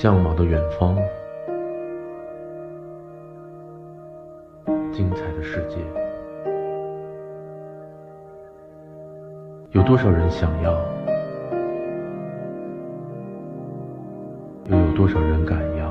向往的远方，精彩的世界。有多少人想要，又有多少人敢要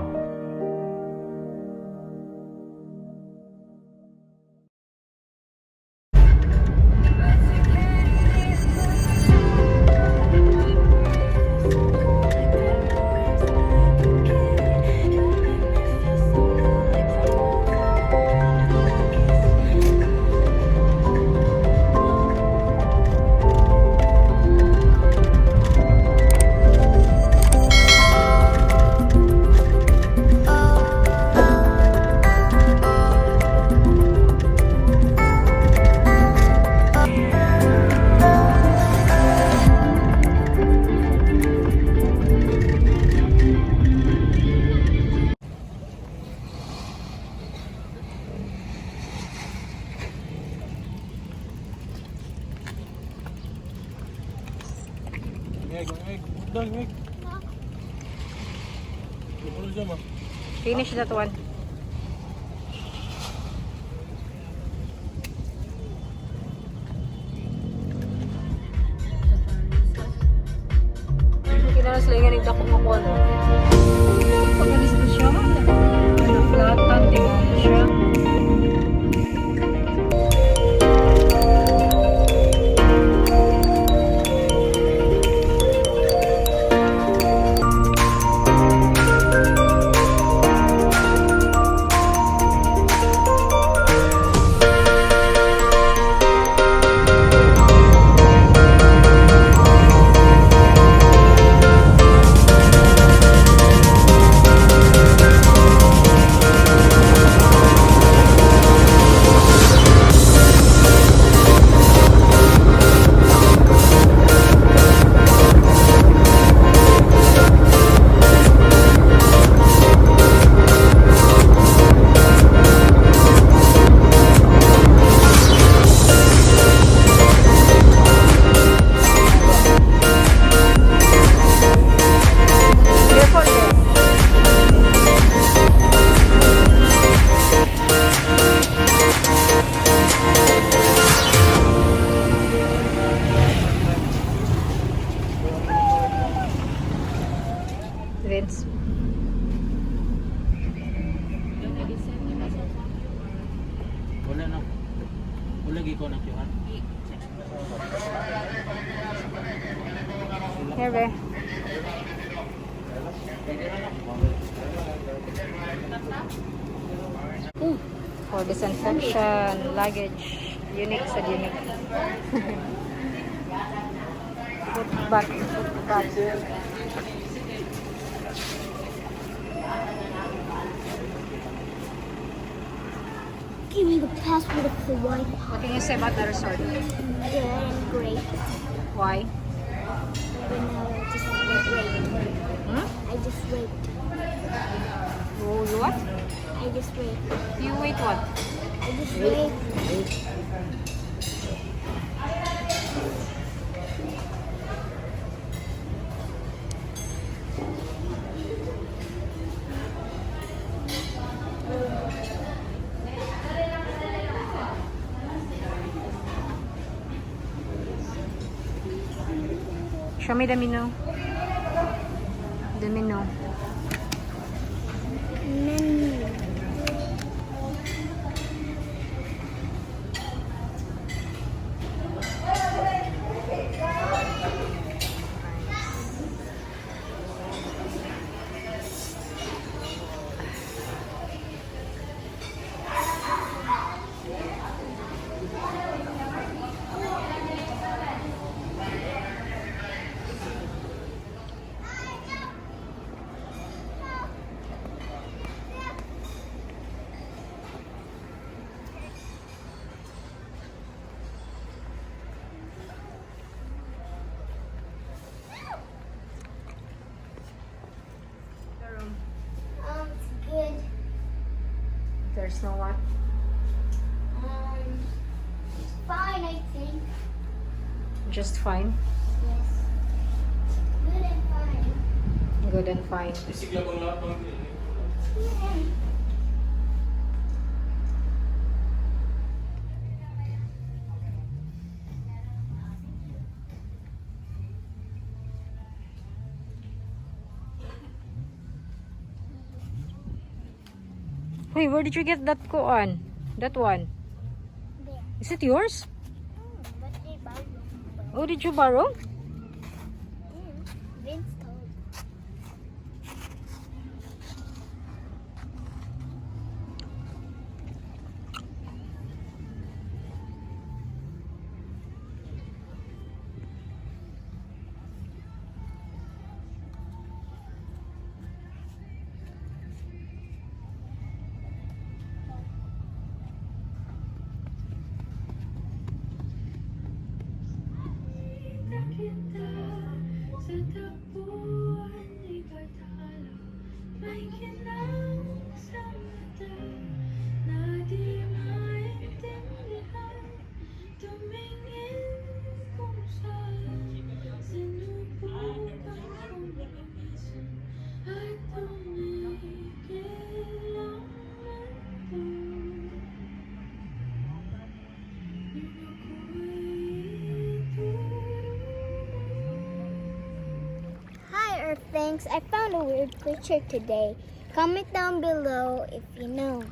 ？Finish that one. Kinalas lang nga nagdakong ako ano. Pag-alis na siya, na-flatan, tingnan na siya. Vince. Wala na. Wala gi ko na QR. Here, be. For disinfection, luggage, unique sa unique. Foot back. Give me the password of the Wi-Fi. What can you say about the resort? Good and great. Why? Just wait. I just wait. What? I just wait. You wait what? I just wait. Show me the menu. The menu. Menu. It's good. There's no what? Fine, I think. Just fine. Yes. Good and fine. Good and fine. Hey, where did you get that koan? That one? There. Is it yours? But they borrowed. Oh, did you borrow? Vince told. Hi, Earthlings. I found a weird picture today. Comment down below if you know.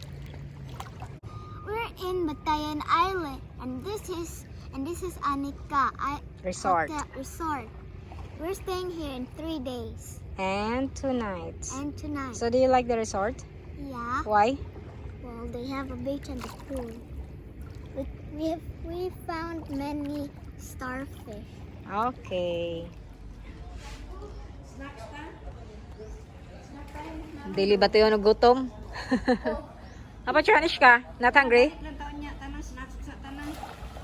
We're in Bantayan Island, and this is ANIKA Resort. Resort. We're staying here in 3 days And 2 nights. and tonight. So do you like the resort? Yeah. Why? Well, they have a beach and a pool. We found many starfish. Okay. Dili ba tayo nagutom? Apa Spanish ka? Not hungry?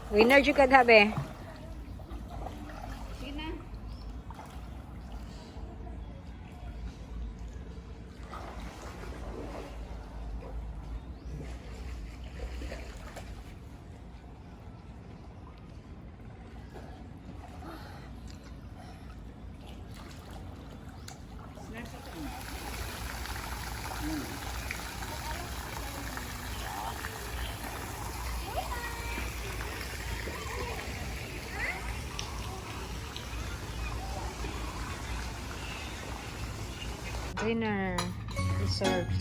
Winner jud ka gabi. Dinner reserved.